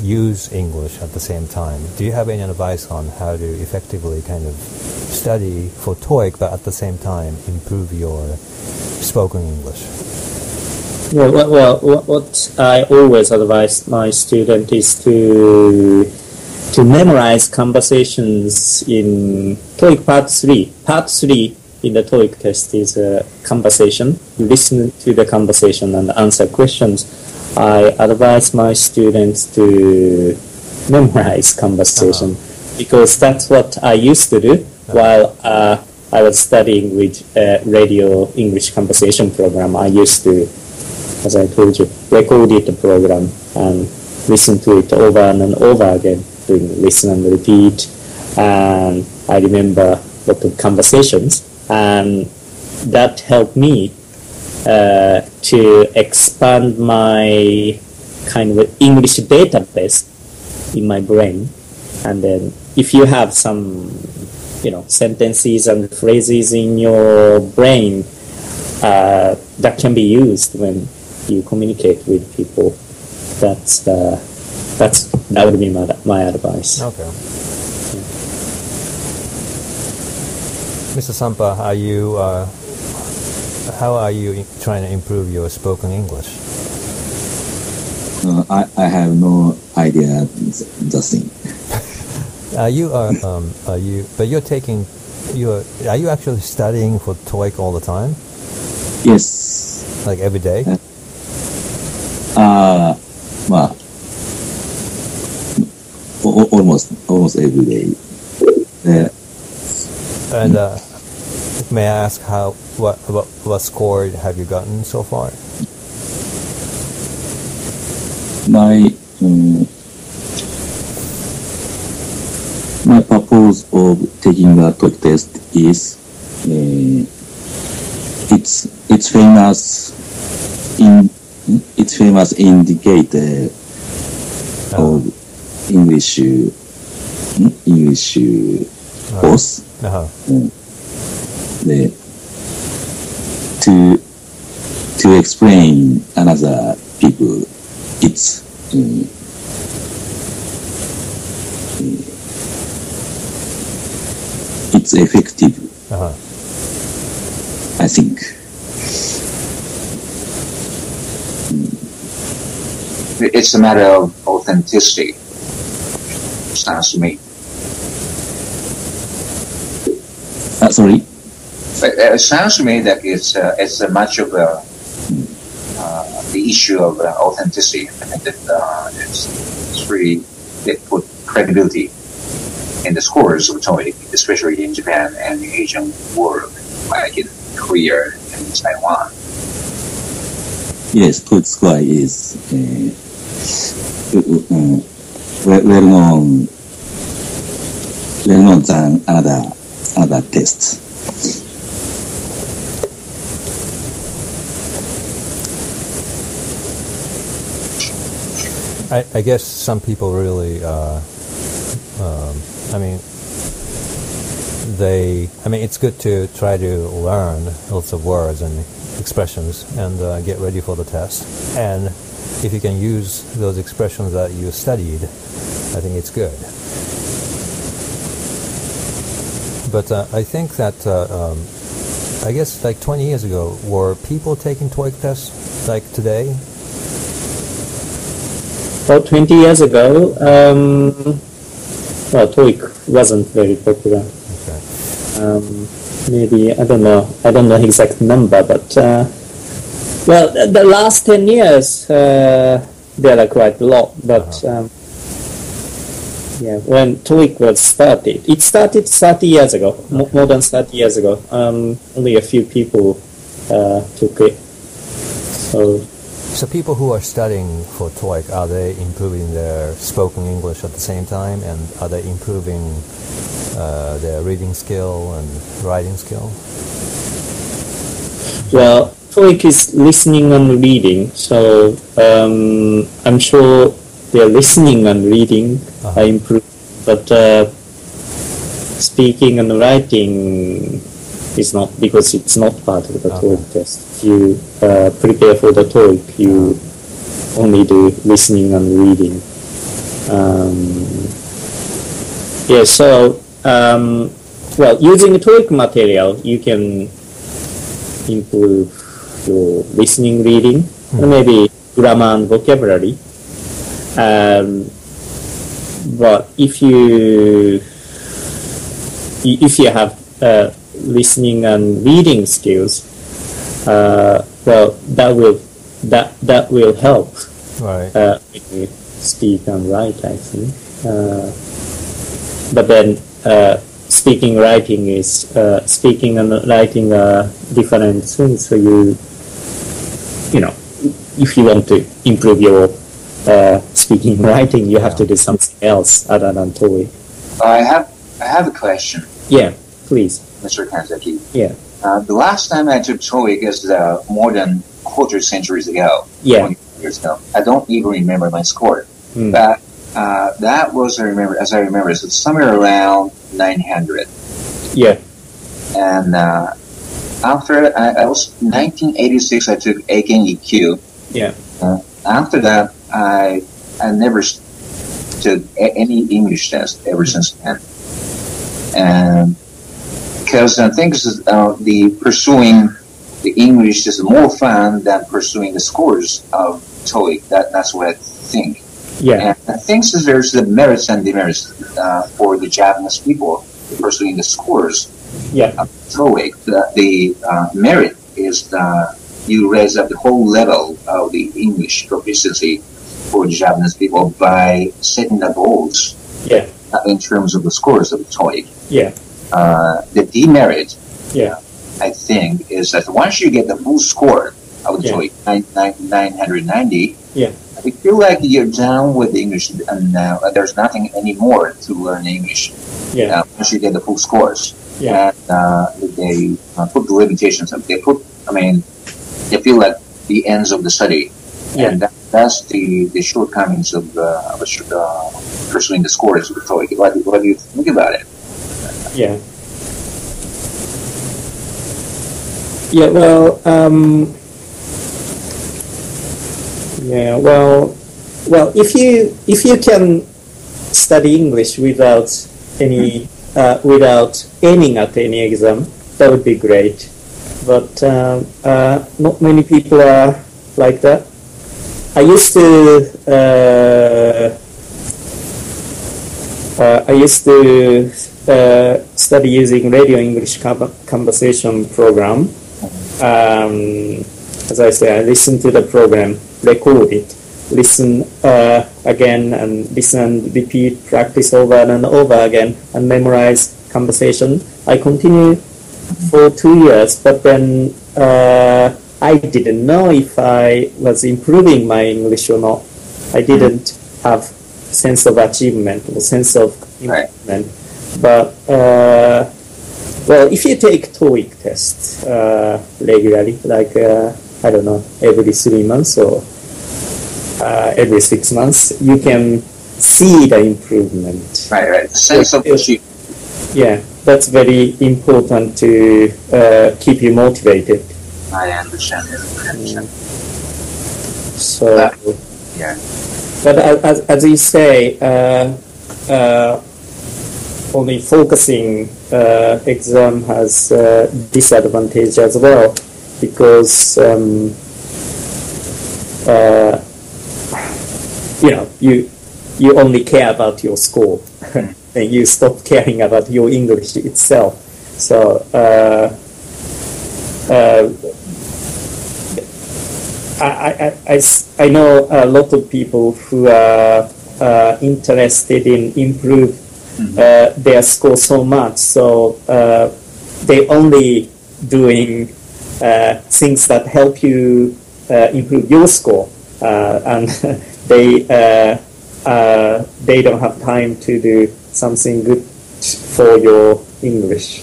use English at the same time. Do you have any advice on how to effectively kind of study for TOEIC, but at the same time improve your spoken English? Well, what I always advise my student is to memorize conversations in TOEIC Part 3. Part 3 in the TOEIC test is a conversation. You listen to the conversation and answer questions. I advise my students to memorize conversation because that's what I used to do while I was studying with radio English conversation program. I used to, as I told you, record the program and listen to it over and over again, doing listen and repeat. And I remember a lot of conversations, and that helped me to expand my kind of English database in my brain. And then if you have some, sentences and phrases in your brain that can be used when you communicate with people, that would be my advice. Okay. Mr. Sampa, how are you trying to improve your spoken English? I have no idea the thing. Are you actually studying for TOEIC all the time? Yes. Like every day? Almost every day. And may I ask what score have you gotten so far? My purpose of taking the TOEIC test is it's famous indicator of English course. To explain another people, it's effective. I think. It's a matter of authenticity. Sounds to me. Sorry. It sounds to me that it's much of the issue of authenticity. I think that it's really it put credibility in the scores of TOEIC, especially in Japan and the Asian world, like in Korea and Taiwan. Yes, TOEIC score is well known than other tests. I guess some people really, it's good to try to learn lots of words and expressions and get ready for the test. And if you can use those expressions that you studied, I think it's good. But I think that, I guess like 20 years ago, were people taking TOEIC tests like today? About 20 years ago, TOEIC wasn't very popular. Okay. Maybe, I don't know exact number, but the last 10 years there are quite a lot. But when TOEIC was started, it started 30 years ago, more than 30 years ago. Only a few people took it. So people who are studying for TOEIC, are they improving their spoken English at the same time, and are they improving their reading skill and writing skill? Well, TOEIC is listening and reading, so I'm sure their listening and reading are improved, but speaking and writing is not, because it's not part of the TOEIC test. If you prepare for the TOEIC, you only do listening and reading. Using the TOEIC material, you can improve your listening, reading, and maybe grammar and vocabulary. But if you have listening and reading skills, that will help. Right. When you speak and write, I think. But then speaking and writing are different things. So if you want to improve your speaking and writing, you have to do something else other than TOEIC. I have a question. Yeah, please. Mr. Kanzaki. Yeah. The last time I took TOEIC is more than a quarter centuries ago. Yeah. 20 years ago. I don't even remember my score. But that was, as I remember, it's somewhere around 900. Yeah. And after I was 1986, I took Aiken EQ. Yeah. After that, I never took any English test ever since then. And because I think the pursuing the English is more fun than pursuing the scores of TOEIC. That's what I think. Yeah. And I think there's the merits and demerits for the Japanese people pursuing the scores of TOEIC. The merit is you raise up the whole level of the English proficiency for the Japanese people by setting the goals in terms of the scores of the TOEIC. Yeah. The demerit, yeah, I think, is that once you get the full score of the TOEIC, 990, yeah, I feel like you're done with English, and there's nothing anymore to learn English. Yeah. Once you get the full scores, yeah, and they put the limitations. They feel like the ends of the study, and that's the shortcomings of pursuing the scores of the TOEIC. What do you think about it? Yeah. Yeah. Well. Yeah. Well. If you can study English without aiming at any exam, that would be great. But not many people are like that. I used to study using radio English conversation program. As I say, I listen to the program, record it, listen again, and listen and repeat, practice over and over again, and memorize conversation. I continue for 2 years, but then I didn't know if I was improving my English or not. I didn't have sense of achievement or sense of improvement. But well, if you take TOEIC tests regularly, like I don't know, every 3 months or every 6 months, you can see the improvement. Right. Sense of achievement. Yeah, that's very important to keep you motivated. I understand it. So, yeah. But as you say, only focusing exam has disadvantage as well, because you only care about your score, and you stop caring about your English itself. So I know a lot of people who are interested in improve their score so much, so they only doing things that help you improve your score, and they don't have time to do something good for your English.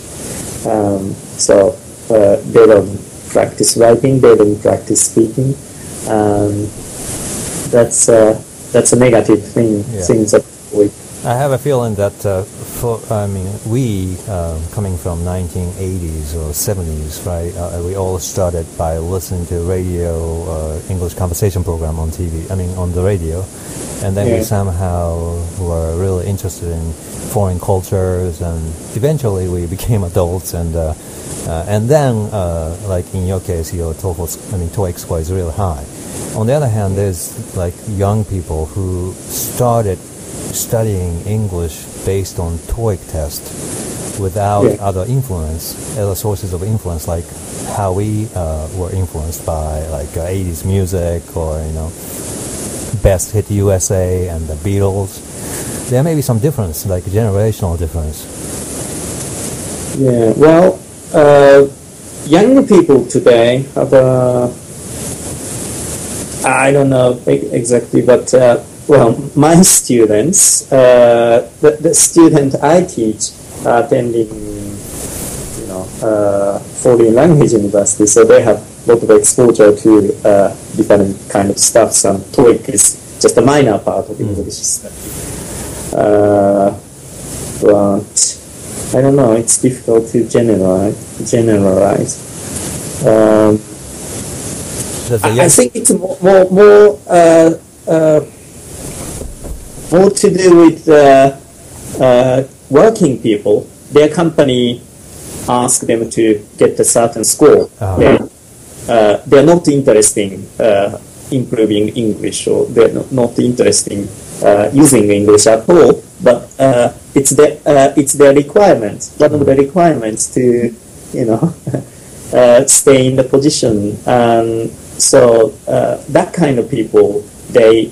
So they don't practice writing, they don't practice speaking. That's a negative thing. Yeah. Things that I have a feeling that we coming from 1980s or 70s, right? We all started by listening to radio, English conversation program on TV. On the radio, and then we somehow were really interested in foreign cultures, and eventually we became adults, and then like in your case, your TOEIC score is really high. On the other hand, there's like young people who started studying English based on TOEIC test without other sources of influence, like how we were influenced by like 80s music, or Best Hit USA and the Beatles. There may be some difference, like generational difference. Yeah, well, young people today have I don't know exactly, but well, my students, the student I teach are attending, foreign language university, so they have a lot of exposure to different kind of stuff. Some TOEIC is just a minor part of English study. But I don't know, it's difficult to generalize. I think it's more to do with working people. Their company ask them to get a certain score. They're not interested in improving English, or they're not interested in using English at all. But it's their requirements. One of the requirements to stay in the position, and so that kind of people, they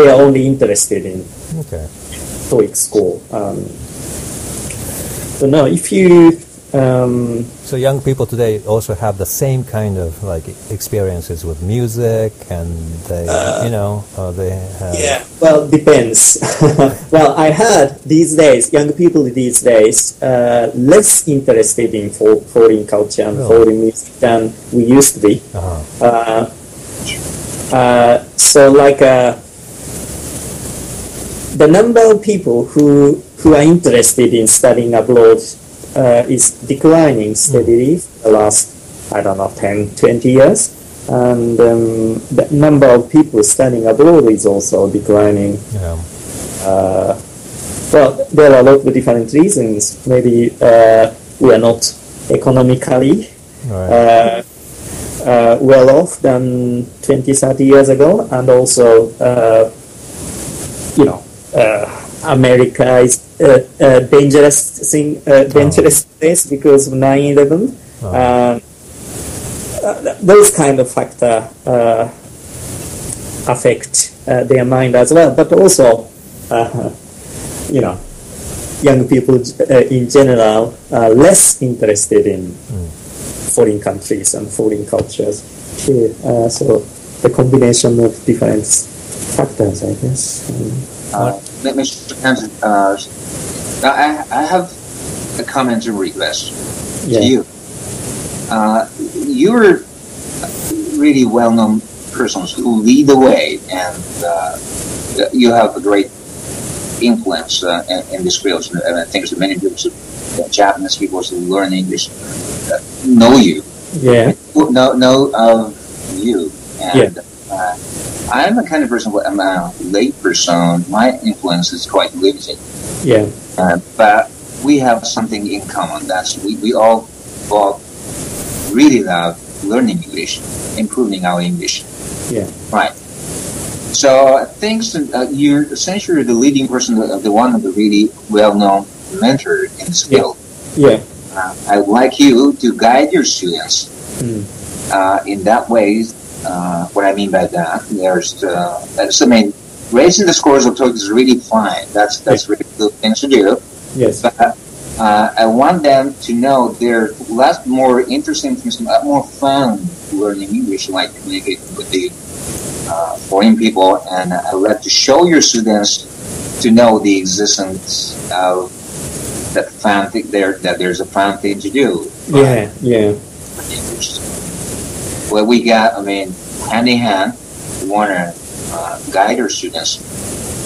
are only interested in TOEIC score. So no, if you so young people today also have the same kind of like experiences with music, and they they have... Yeah, well, depends. Well, I heard these days, young people these days less interested in foreign culture and foreign music than we used to be. So like the number of people who are interested in studying abroad is declining steadily the last, 10, 20 years. And the number of people studying abroad is also declining. Well, there are a lot of different reasons. Maybe we are not economically well off than 20, 30 years ago, and also, America is a dangerous place because of 9/11. Those kind of factors affect their mind as well, but also, young people in general are less interested in foreign countries and foreign cultures too. So the combination of different factors, I guess. Mr. Hansen, I have a comment and request to you. You're really well-known persons who lead the way, and you have a great influence in this field. And I think many people, Japanese people who learn English, know you. Yeah. Know of you. And I'm the kind of person, I'm a lay person. My influence is quite limited. Yeah. But we have something in common. That's we all really love learning English, improving our English. Yeah. Right. So I think you're essentially the leading person, the one of the really well-known mentor in this field. Yeah. I would like you to guide your students in that way. What I mean by that, raising the scores of TOEIC is really fine. That's really good things to do. Yes. But I want them to know there are lots more interesting things, a lot more fun learning English, like communicating with the foreign people. And I would like to show your students to know the existence of that fun thing that there's a fun thing to do. Yeah. Well, we got, hand in hand, we want to guide our students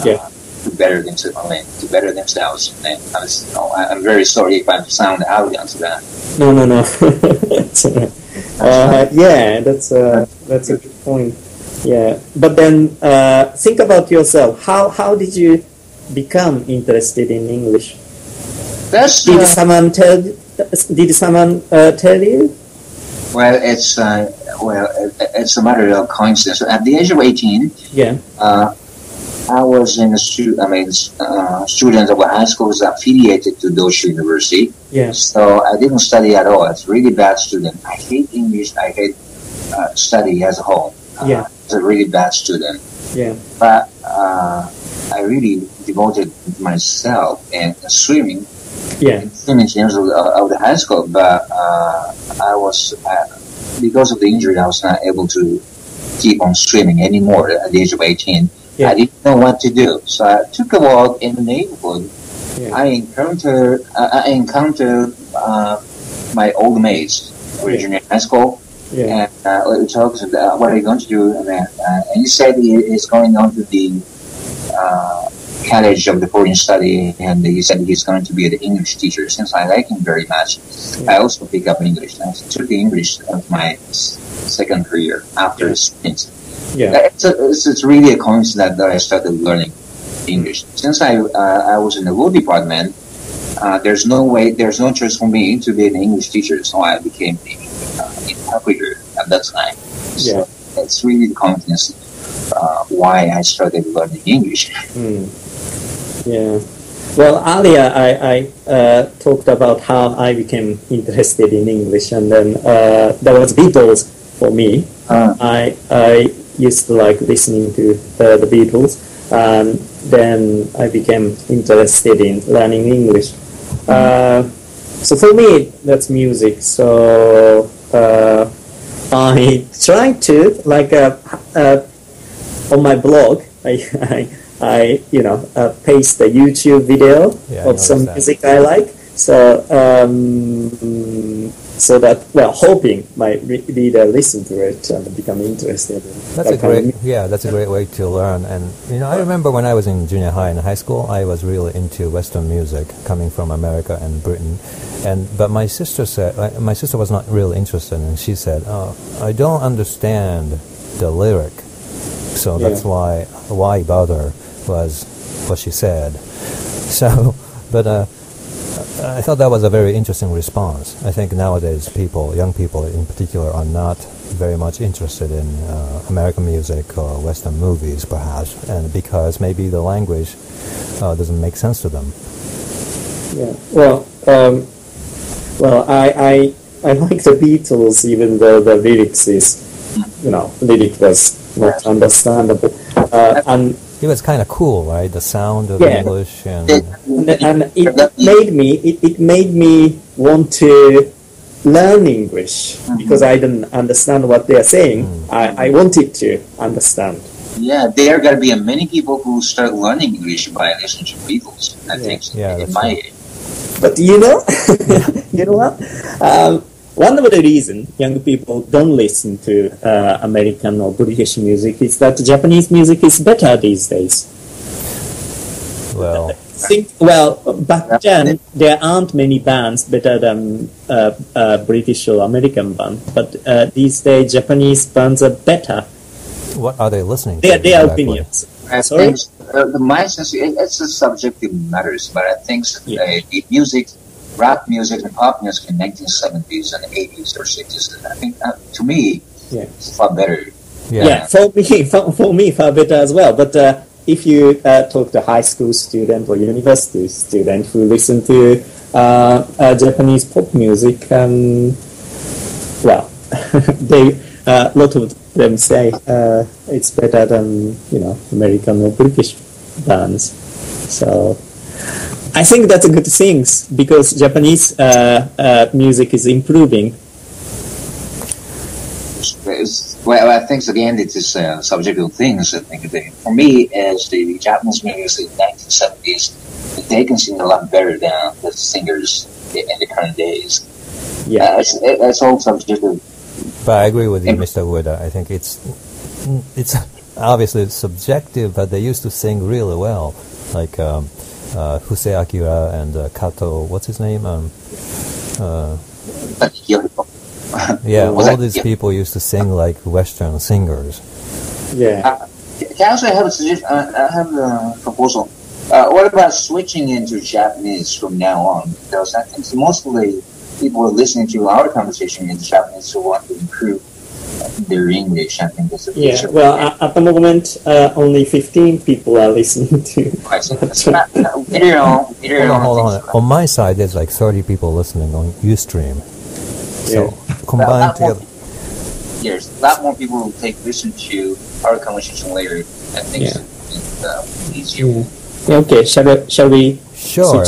to better themselves. And I'm very sorry if I sound arrogant to that. No. That's a good point. Yeah, but then think about yourself. How did you become interested in English? Did someone tell you? Well, it's a matter of coincidence. At the age of 18, I was in student of a high school was affiliated to Doshu University. Yeah. So I didn't study at all. It's a really bad student. I hate English. I hate study as a whole. It's a really bad student. Yeah. But I really devoted myself in swimming. Yeah. In terms of the high school, but I was because of the injury, I was not able to keep on swimming anymore at the age of 18. I didn't know what to do, so I took a walk in the neighborhood. I encountered my old mates who were junior high school, and we talked about what are you going to do, and he said he's going on to the college of the foreign study, and he said he's going to be the English teacher. Since I like him very much, I also picked up English. I took the English of my second career after students. It's really a coincidence that I started learning English. Since I was in the law department, there's no choice for me to be an English teacher, so I became an interpreter at that time. So it's really the coincidence why I started learning English. Yeah. Well, earlier I talked about how I became interested in English, and then there was Beatles for me. I used to like listening to the Beatles, and then I became interested in learning English. So for me, that's music. So I tried to on my blog. I paste a YouTube video of some music I like. So that hoping my reader listen to it and become interested. That's a great way to learn. And I remember when I was in junior high and high school, I was really into Western music coming from America and Britain. But my sister was not really interested, and she said, I don't understand the lyric. So that's why bother was what she said. So, but I thought that was a very interesting response. I think nowadays young people in particular, are not very much interested in American music or Western movies, perhaps, and because maybe the language doesn't make sense to them. Yeah. Well, I like the Beatles, even though the lyrics lyric was not understandable, and it was kind of cool, right? The sound of English, and it made me want to learn English because I didn't understand what they are saying. I wanted to understand. Yeah, there are going to be many people who start learning English by listening to Beatles, I think, in my age. But you know, you know what? One of the reasons young people don't listen to American or British music is that Japanese music is better these days. Well, back then there aren't many bands better than British or American band, but these days Japanese bands are better. What are they listening to? Their opinions. I think my sense, it's a subjective matters, but I think music, rap music and pop music in 1970s and 80s or 60s, I think to me, it's far better. Yeah, for me, far better as well. But if you talk to a high school student or university student who listen to Japanese pop music, well, they a lot of them say it's better than American or British bands. So I think that's a good thing because Japanese music is improving. Well, I think again it is subjective things. I think for me, as the Japanese music in the 1970s, they can sing a lot better than the singers in the current days. Yeah, it's all subjective. But I agree with you, Mr. Ueda. I think it's obviously subjective, but they used to sing really well, like Husei Akira and Kato. What's his name? Yeah, all these people used to sing like Western singers. Yeah. Can I also have a suggestion? I have a proposal. What about switching into Japanese from now on? Because I think mostly people are listening to our conversation in Japanese who want to improve their English. I think that's a future. Well, at the moment, only 15 people are listening to. Hold on. On my side, there's like 30 people listening on Ustream. So combined together. Yes, a lot more people will listen to our conversation later. I think it's easier. Okay, shall we? Sure.